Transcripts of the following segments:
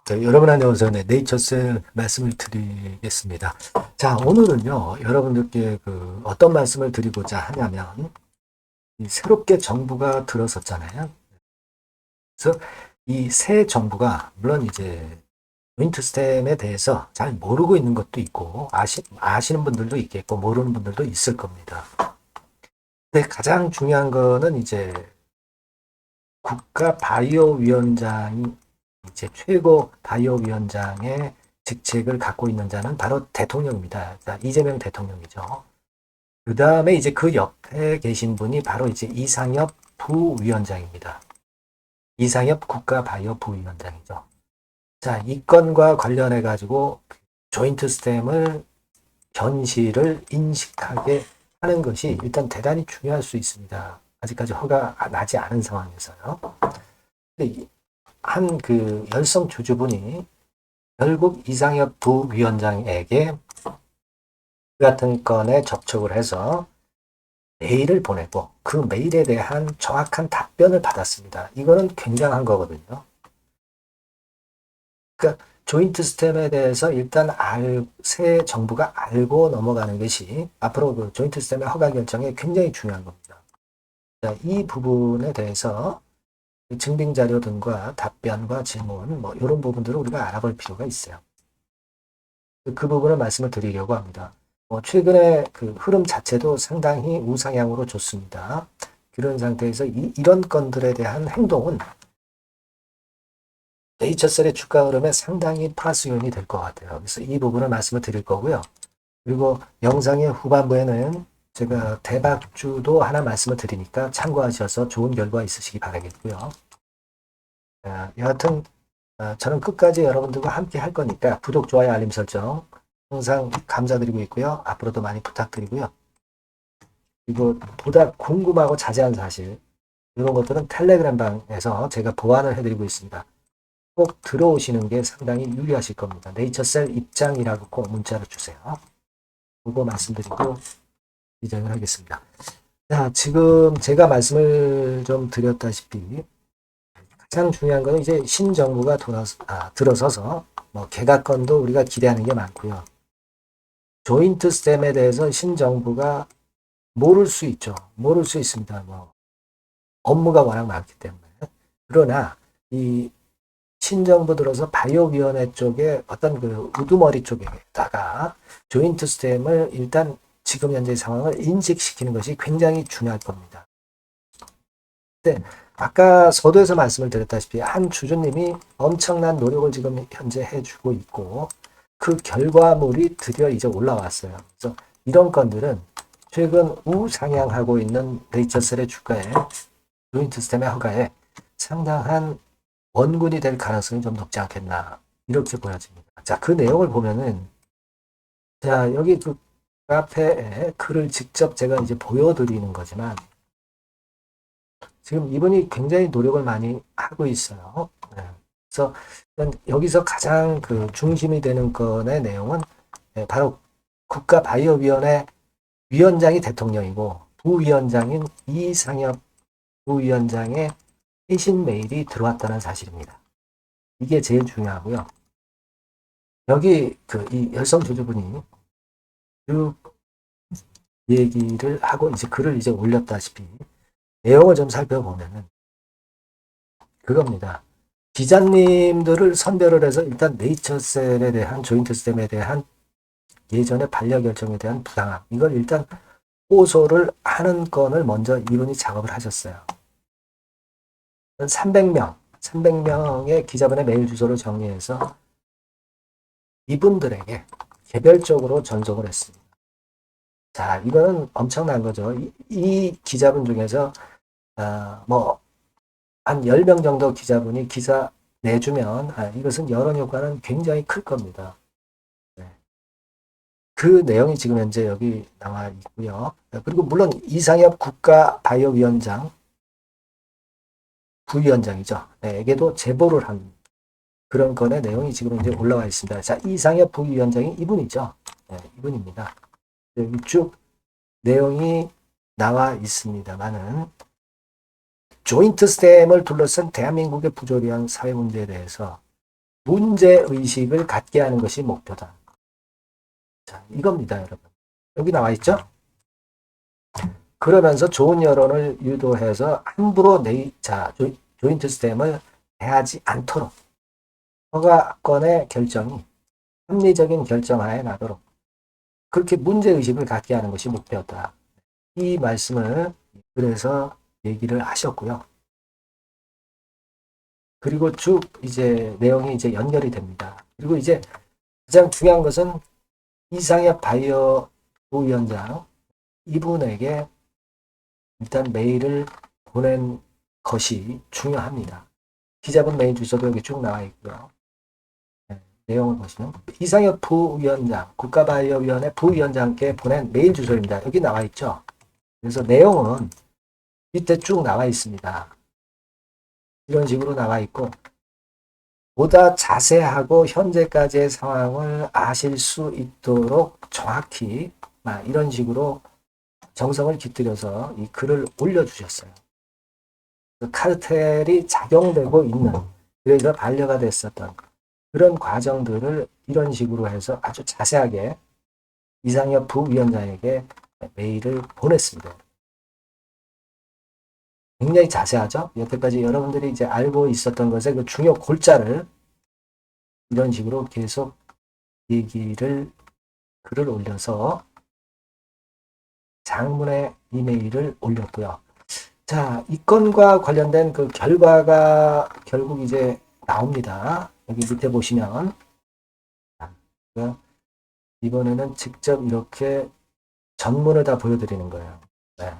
네, 여러분 안녕하세요. 네, 네이처셀 말씀을 드리겠습니다. 자, 오늘은요, 여러분들께 어떤 말씀을 드리고자 하냐면, 이 새롭게 정부가 들어섰잖아요. 그래서 이 새 정부가, 물론 이제, 조인트 스템에 대해서 잘 모르고 있는 것도 있고, 아시는 분들도 있겠고, 모르는 분들도 있을 겁니다. 근데 가장 중요한 거는 이제, 국가 바이오위원장이 이제 최고 바이오위원장의 직책을 갖고 있는 자는 바로 대통령입니다. 이재명 대통령이죠. 그 다음에 이제 그 옆에 계신 분이 바로 이제 이상엽 부위원장입니다. 이상엽 국가바이오 부위원장이죠. 자, 이 건과 관련해 가지고 조인트 스템을 현실을 인식하게 하는 것이 일단 대단히 중요할 수 있습니다. 아직까지 허가 나지 않은 상황에서요. 한 열성 주주분이 결국 이상엽 부위원장에게 그 같은 건에 접촉을 해서 메일을 보내고 그 메일에 대한 정확한 답변을 받았습니다. 이거는 굉장한 거거든요. 그러니까 조인트 스템에 대해서 일단 새 정부가 알고 넘어가는 것이 앞으로 그 조인트 스템의 허가 결정에 굉장히 중요한 겁니다. 자, 이 부분에 대해서 증빙 자료 등과 답변과 질문 뭐 이런 부분들을 우리가 알아볼 필요가 있어요. 그 부분을 말씀을 드리려고 합니다. 최근에 그 흐름 자체도 상당히 우상향으로 좋습니다. 그런 상태에서 이런 건들에 대한 행동은 네이처셀의 주가 흐름에 상당히 플러스 요인이 될 것 같아요. 그래서 이 부분을 말씀을 드릴 거고요. 그리고 영상의 후반부에는 제가 대박주도 하나 말씀을 드리니까 참고하셔서 좋은 결과 있으시기 바라겠고요. 여하튼 저는 끝까지 여러분들과 함께 할 거니까 구독, 좋아요, 알림 설정 항상 감사드리고 있고요. 앞으로도 많이 부탁드리고요. 그리고 보다 궁금하고 자세한 사실 이런 것들은 텔레그램 방에서 제가 보완을 해드리고 있습니다. 꼭 들어오시는 게 상당히 유리하실 겁니다. 네이처셀 입장이라고 꼭 문자로 주세요. 그거 말씀드리고 시작을 하겠습니다. 자, 지금 제가 말씀을 좀 드렸다시피 가장 중요한 거는 이제 신정부가 들어서서 뭐 개각건도 우리가 기대하는 게 많고요. 조인트 스템에 대해서 신정부가 모를 수 있죠. 모를 수 있습니다. 뭐 업무가 워낙 많기 때문에. 그러나 이 신정부 들어서 바이오위원회 쪽에 어떤 그 우두머리 쪽에다가 조인트 스템을 일단 지금 현재 상황을 인식시키는 것이 굉장히 중요할 겁니다. 근데 아까 서두에서 말씀을 드렸다시피 한 주주님이 엄청난 노력을 지금 현재 해주고 있고 그 결과물이 드디어 이제 올라왔어요. 그래서 이런 건들은 최근 우상향하고 있는 네이처셀의 주가에 조인트 스템의 허가에 상당한 원군이 될 가능성이 좀 높지 않겠나 이렇게 보여집니다. 자, 그 내용을 보면은 자, 여기 그 카페에 글을 직접 제가 이제 보여드리는 거지만 지금 이분이 굉장히 노력을 많이 하고 있어요. 네. 그래서 여기서 가장 그 중심이 되는 건의 내용은 바로 국가바이오위원회 위원장이 대통령이고 부위원장인 이상엽 부위원장의 회신 메일이 들어왔다는 사실입니다. 이게 제일 중요하고요. 여기 이 열성 주주분이 쭉 얘기를 하고 이제 글을 이제 올렸다시피 내용을 좀 살펴보면은 그겁니다. 기자님들을 선별을 해서 일단 네이처셀에 대한 조인트 스템에 대한 예전의 반려 결정에 대한 부당함 이걸 일단 호소를 하는 건을 먼저 이분이 작업을 하셨어요. 300명의 기자분의 메일 주소를 정리해서 이분들에게 개별적으로 전송을 했습니다. 자, 이거는 엄청난 거죠. 이 기자분 중에서 한 10명 정도 기자분이 기사 내주면 이것은 여론 효과는 굉장히 클 겁니다. 네. 그 내용이 지금 현재 여기 나와 있고요. 그리고 물론 이상엽 국가바이오위원장 부위원장이죠. 네, 에게도 제보를 한 그런 건의 내용이 지금 이제 올라와 있습니다. 자, 이상엽 부위원장이 이분이죠. 네, 이분입니다. 여기 쭉 내용이 나와 있습니다만은 조인트 스템을 둘러싼 대한민국의 부조리한 사회 문제에 대해서 문제의식을 갖게 하는 것이 목표다. 자, 이겁니다, 여러분. 여기 나와 있죠? 그러면서 좋은 여론을 유도해서 함부로 조인트 스템을 대하지 않도록 허가권의 결정이 합리적인 결정하에 나도록 그렇게 문제의식을 갖게 하는 것이 목표다. 이 말씀을 그래서 얘기를 하셨고요. 그리고 쭉 이제 내용이 이제 연결이 됩니다. 그리고 이제 가장 중요한 것은 이상엽 바이오 부위원장 이분에게 일단 메일을 보낸 것이 중요합니다. 기자분 메일 주소도 여기 쭉 나와 있고요. 네, 내용을 보시면 이상엽 부위원장, 국가바이오위원회 부위원장께 보낸 메일 주소입니다. 여기 나와 있죠. 그래서 내용은 밑에 쭉 나와 있습니다. 이런 식으로 나와 있고 보다 자세하고 현재까지의 상황을 아실 수 있도록 정확히 이런 식으로 정성을 깃들여서 이 글을 올려주셨어요. 그 카르텔이 작용되고 있는, 그래서 반려가 됐었던 그런 과정들을 이런 식으로 해서 아주 자세하게 이상엽 부위원장에게 메일을 보냈습니다. 굉장히 자세하죠? 여태까지 여러분들이 이제 알고 있었던 것의 그 중요 골자를 이런 식으로 계속 글을 올려서 장문의 이메일을 올렸고요. 자, 이 건과 관련된 그 결과가 결국 이제 나옵니다. 여기 밑에 보시면 이번에는 직접 이렇게 전문을 다 보여드리는 거예요. 네.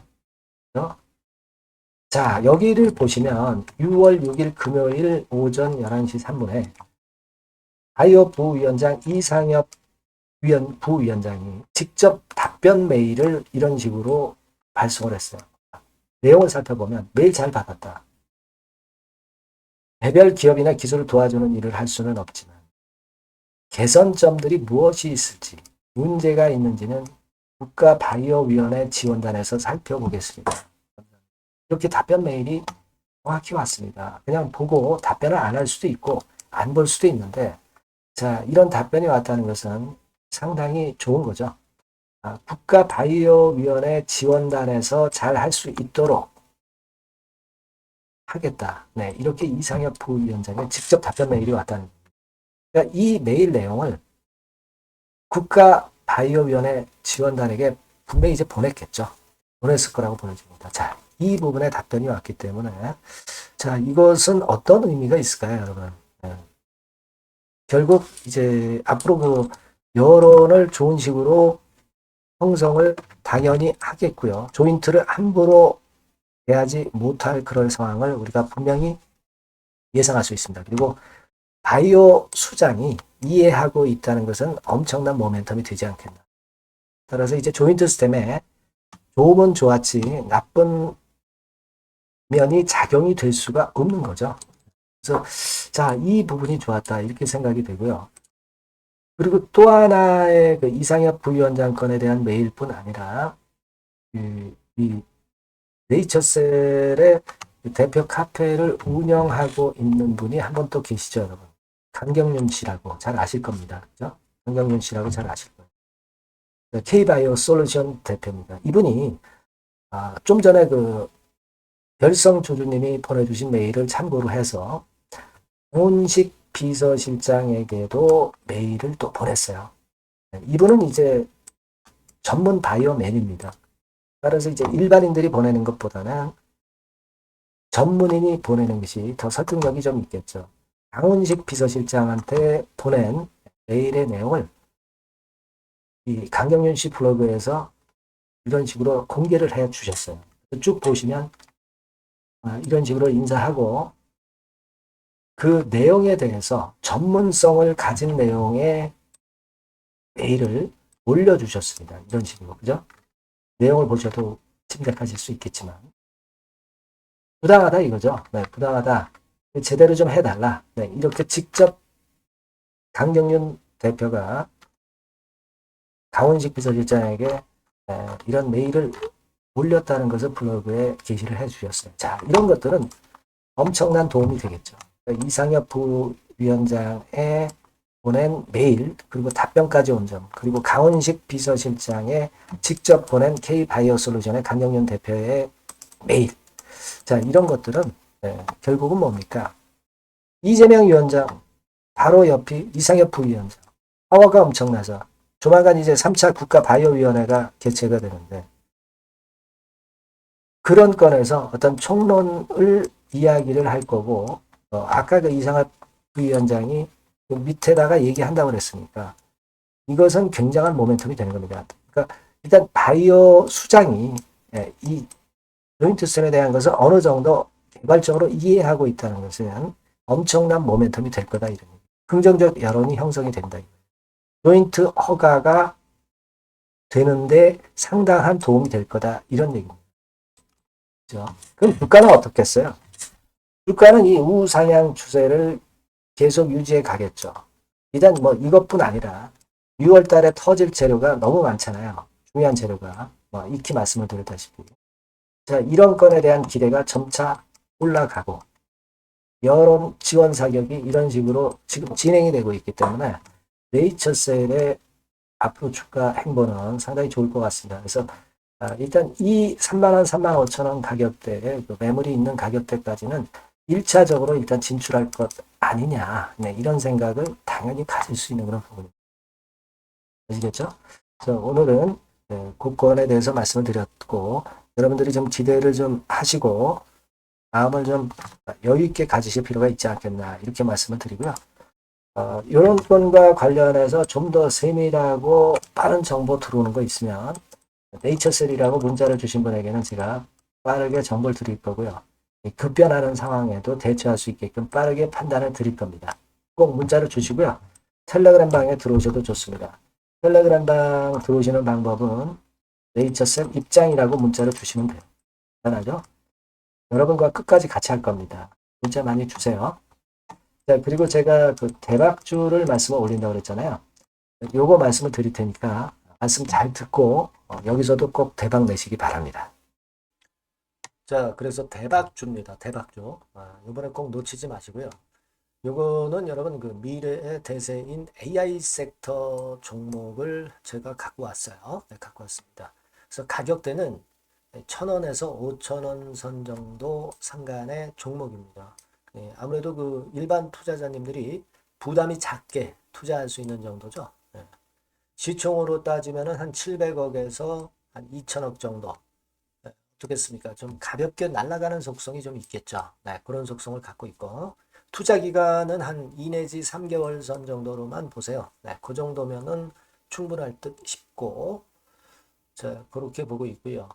자, 여기를 보시면 6월 6일 금요일 오전 11시 3분에 바이오 부위원장 이상엽 부위원장이 직접 답변 메일을 이런 식으로 발송을 했어요. 내용을 살펴보면 메일 잘 받았다. 개별 기업이나 기술을 도와주는 일을 할 수는 없지만 개선점들이 무엇이 있을지 문제가 있는지는 국가바이오위원회 지원단에서 살펴보겠습니다. 이렇게 답변 메일이 정확히 왔습니다. 그냥 보고 답변을 안 할 수도 있고 안 볼 수도 있는데 자, 이런 답변이 왔다는 것은 상당히 좋은 거죠. 국가바이오위원회 지원단에서 잘 할 수 있도록 하겠다. 네, 이렇게 이상엽 부위원장의 직접 답변 메일이 왔다는 겁니다. 그러니까 이 메일 내용을 국가바이오위원회 지원단에게 분명히 이제 보냈겠죠. 보냈을 거라고 보여집니다. 자, 이 부분에 답변이 왔기 때문에 자, 이것은 어떤 의미가 있을까요, 여러분? 네. 결국 이제 앞으로 그 여론을 좋은 식으로 형성을 당연히 하겠고요. 조인트를 함부로 대하지 못할 그런 상황을 우리가 분명히 예상할 수 있습니다. 그리고 바이오 수장이 이해하고 있다는 것은 엄청난 모멘텀이 되지 않겠나. 따라서 이제 조인트 시스템에 좋으면 좋았지 나쁜 면이 작용이 될 수가 없는 거죠. 그래서 자, 이 부분이 좋았다 이렇게 생각이 되고요. 그리고 또 하나의 그 이상엽 부위원장 건에 대한 메일뿐 아니라 이 네이처셀의 대표 카페를 운영하고 있는 분이 한 분 또 계시죠, 여러분. 강경윤 씨라고 잘 아실 겁니다. 그죠? 강경윤 씨라고 잘 아실 거예요. K바이오 솔루션 대표입니다. 이분이 좀 전에 그 별성 조주님이 보내주신 메일을 참고로 해서 홍은식 비서실장에게도 메일을 또 보냈어요. 이분은 이제 전문 바이오맨입니다. 따라서 이제 일반인들이 보내는 것보다는 전문인이 보내는 것이 더 설득력이 좀 있겠죠. 강훈식 비서실장한테 보낸 메일의 내용을 이 강경윤 씨 블로그에서 이런 식으로 공개를 해 주셨어요. 쭉 보시면 이런 식으로 인사하고 그 내용에 대해서 전문성을 가진 내용의 메일을 올려주셨습니다. 이런 식으로, 그죠? 내용을 보셔도 짐작하실 수 있겠지만 부당하다 이거죠. 네, 부당하다. 제대로 좀 해달라. 네, 이렇게 직접 강경윤 대표가 강원식 비서실장에게 이런 메일을 올렸다는 것을 블로그에 게시를 해주셨어요. 자, 이런 것들은 엄청난 도움이 되겠죠. 이상엽 위원장에 보낸 메일, 그리고 답변까지 온 점, 그리고 강원식 비서실장에 직접 보낸 K바이오솔루션의 강경윤 대표의 메일. 자, 이런 것들은 결국은 뭡니까? 이재명 위원장 바로 옆이 이상엽 부위원장. 파워가 엄청나서 조만간 이제 3차 국가바이오위원회가 개최가 되는데 그런 건에서 어떤 총론을 이야기를 할 거고 아까 그 이상엽 부위원장이 그 밑에다가 얘기한다고 그랬으니까 이것은 굉장한 모멘텀이 되는 겁니다. 그러니까 일단 바이오 수장이 이 조인트선에 대한 것을 어느 정도 개발적으로 이해하고 있다는 것은 엄청난 모멘텀이 될 거다. 이런 긍정적 여론이 형성이 된다. 조인트 허가가 되는데 상당한 도움이 될 거다. 이런 얘기입니다. 그렇죠? 그럼 주가는 어떻겠어요? 주가는 이 우상향 추세를 계속 유지해 가겠죠. 일단 뭐 이것뿐 아니라 6월 달에 터질 재료가 너무 많잖아요. 중요한 재료가. 익히 말씀을 드렸다시피. 자, 이런 건에 대한 기대가 점차 올라가고 여론 지원 사격이 이런 식으로 지금 진행이 되고 있기 때문에 네이처셀의 앞으로 주가 행보는 상당히 좋을 것 같습니다. 그래서 일단 이 3만원, 3만 5천원 가격대에 그 매물이 있는 가격대까지는 1차적으로 일단 진출할 것 아니냐. 네, 이런 생각을 당연히 가질 수 있는 그런 부분입니다. 아시겠죠? 그래서 오늘은 국권에 대해서 말씀을 드렸고 여러분들이 좀 기대를 좀 하시고 마음을 좀 여유 있게 가지실 필요가 있지 않겠나 이렇게 말씀을 드리고요. 이런 건과 관련해서 좀 더 세밀하고 빠른 정보 들어오는 거 있으면 네이처셀이라고 문자를 주신 분에게는 제가 빠르게 정보를 드릴 거고요. 급변하는 상황에도 대처할 수 있게끔 빠르게 판단을 드릴 겁니다. 꼭 문자를 주시고요. 텔레그램 방에 들어오셔도 좋습니다. 텔레그램 방 들어오시는 방법은 네이처셀 입장이라고 문자를 주시면 돼요. 간단하죠? 여러분과 끝까지 같이 할 겁니다. 문자 많이 주세요. 자, 그리고 제가 그 대박주를 말씀을 올린다고 그랬잖아요. 요거 말씀을 드릴 테니까 말씀 잘 듣고 여기서도 꼭 대박 내시기 바랍니다. 자, 그래서 대박주입니다. 대박주. 이번에 꼭 놓치지 마시고요. 요거는 여러분 그 미래의 대세인 AI 섹터 종목을 제가 갖고 왔어요. 네, 갖고 왔습니다. 그래서 가격대는 1,000원에서 5,000원 선 정도 상간의 종목입니다. 네, 아무래도 그 일반 투자자님들이 부담이 작게 투자할 수 있는 정도죠. 네. 시총으로 따지면 한 700억에서 한 2천억 정도. 네, 어떻겠습니까? 좀 가볍게 날아가는 속성이 좀 있겠죠. 네, 그런 속성을 갖고 있고 투자 기간은 한 2 내지 3개월 선 정도로만 보세요. 네, 그 정도면은 충분할 듯 싶고 자, 그렇게 보고 있고요.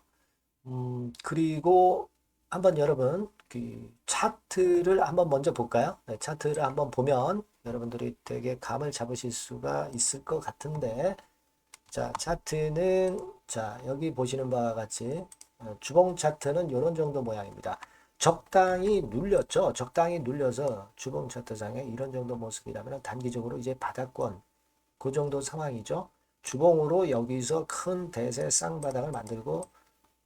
그리고 한번 여러분 그 차트를 한번 먼저 볼까요? 네, 차트를 한번 보면 여러분들이 되게 감을 잡으실 수가 있을 것 같은데 자, 차트는 자, 여기 보시는 바와 같이 주봉 차트는 이런 정도 모양입니다. 적당히 눌렸죠. 적당히 눌려서 주봉 차트상에 이런 정도 모습이라면 단기적으로 이제 바닥권 그 정도 상황이죠. 주봉으로 여기서 큰 대세 쌍바닥을 만들고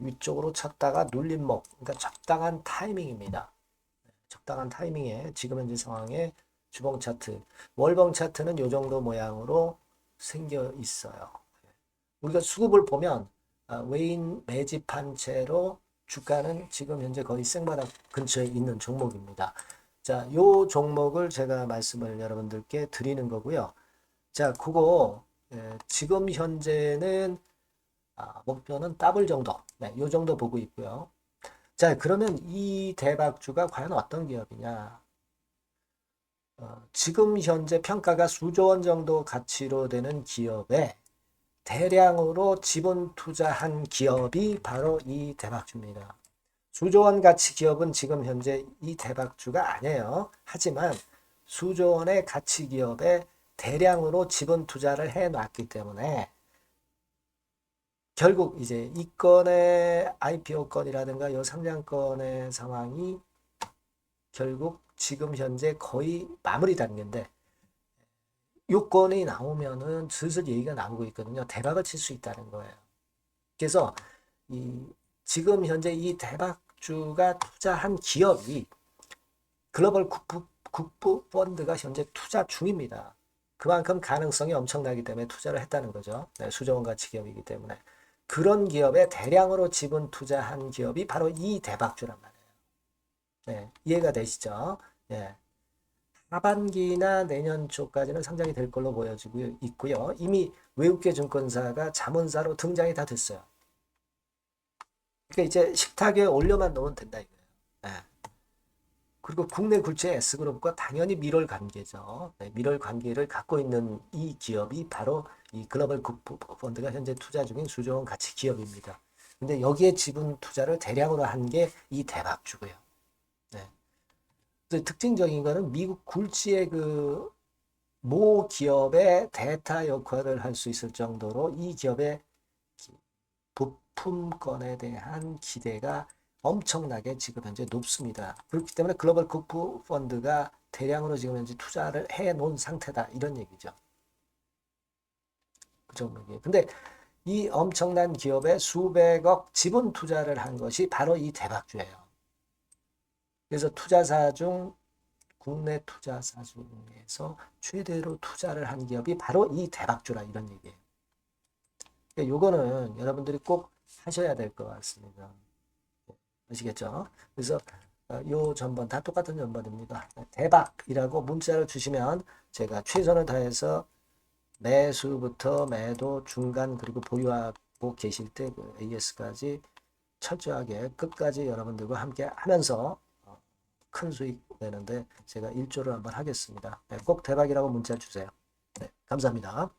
위쪽으로 쳤다가 눌림목, 그러니까 적당한 타이밍입니다. 적당한 타이밍에 지금 현재 상황에 주봉 차트, 월봉 차트는 이 정도 모양으로 생겨 있어요. 우리가 수급을 보면 외인 매집한 채로 주가는 지금 현재 거의 생바닥 근처에 있는 종목입니다. 자, 요 종목을 제가 말씀을 여러분들께 드리는 거고요. 자, 그거 지금 현재는 목표는 더블 정도, 네, 요 정도 보고 있고요. 자, 그러면 이 대박주가 과연 어떤 기업이냐? 지금 현재 평가가 수조 원 정도 가치로 되는 기업에 대량으로 지분 투자한 기업이 바로 이 대박주입니다. 수조 원 가치 기업은 지금 현재 이 대박주가 아니에요. 하지만 수조 원의 가치 기업에 대량으로 지분 투자를 해 놨기 때문에 결국 이제 이 건의 IPO 건이라든가 이 상장건의 상황이 결국 지금 현재 거의 마무리 단계인데 요건이 나오면은 슬슬 얘기가 나오고 있거든요. 대박을 칠 수 있다는 거예요. 그래서 지금 현재 이 대박주가 투자한 기업이 글로벌 국부 펀드가 현재 투자 중입니다. 그만큼 가능성이 엄청나기 때문에 투자를 했다는 거죠. 네, 수조원 가치 기업이기 때문에. 그런 기업에 대량으로 지분 투자한 기업이 바로 이 대박주란 말이에요. 네, 이해가 되시죠? 예. 하반기나 내년 초까지는 상장이 될 걸로 보여지고 있고요. 이미 외국계 증권사가 자문사로 등장이 다 됐어요. 그러니까 이제 식탁에 올려만 놓으면 된다 이거예요. 예. 그리고 국내 굴지의 S그룹과 당연히 밀월 관계죠. 네, 밀월 관계를 갖고 있는 이 기업이 바로 이 글로벌 국부 펀드가 현재 투자 중인 수조원 가치 기업입니다. 근데 여기에 지분 투자를 대량으로 한 게 이 대박주고요. 네. 특징적인 거는 미국 굴지의 그 모 기업의 대타 역할을 할 수 있을 정도로 이 기업의 부품권에 대한 기대가 엄청나게 지금 현재 높습니다. 그렇기 때문에 글로벌 국부 펀드가 대량으로 지금 현재 투자를 해 놓은 상태다. 이런 얘기죠. 그 정도예요. 근데 이 엄청난 기업에 수백억 지분 투자를 한 것이 바로 이 대박주예요. 그래서 투자사 중 국내 투자사 중에서 최대로 투자를 한 기업이 바로 이 대박주라 이런 얘기예요. 그러니까 요거는 여러분들이 꼭 하셔야 될 것 같습니다. 아시겠죠? 그래서 요 전번 다 똑같은 전번입니다. 대박이라고 문자를 주시면 제가 최선을 다해서 매수부터 매도 중간 그리고 보유하고 계실 때 그 AS까지 철저하게 끝까지 여러분들과 함께 하면서 큰 수익 내는데 제가 일조를 한번 하겠습니다. 네, 꼭 대박이라고 문자 주세요. 네, 감사합니다.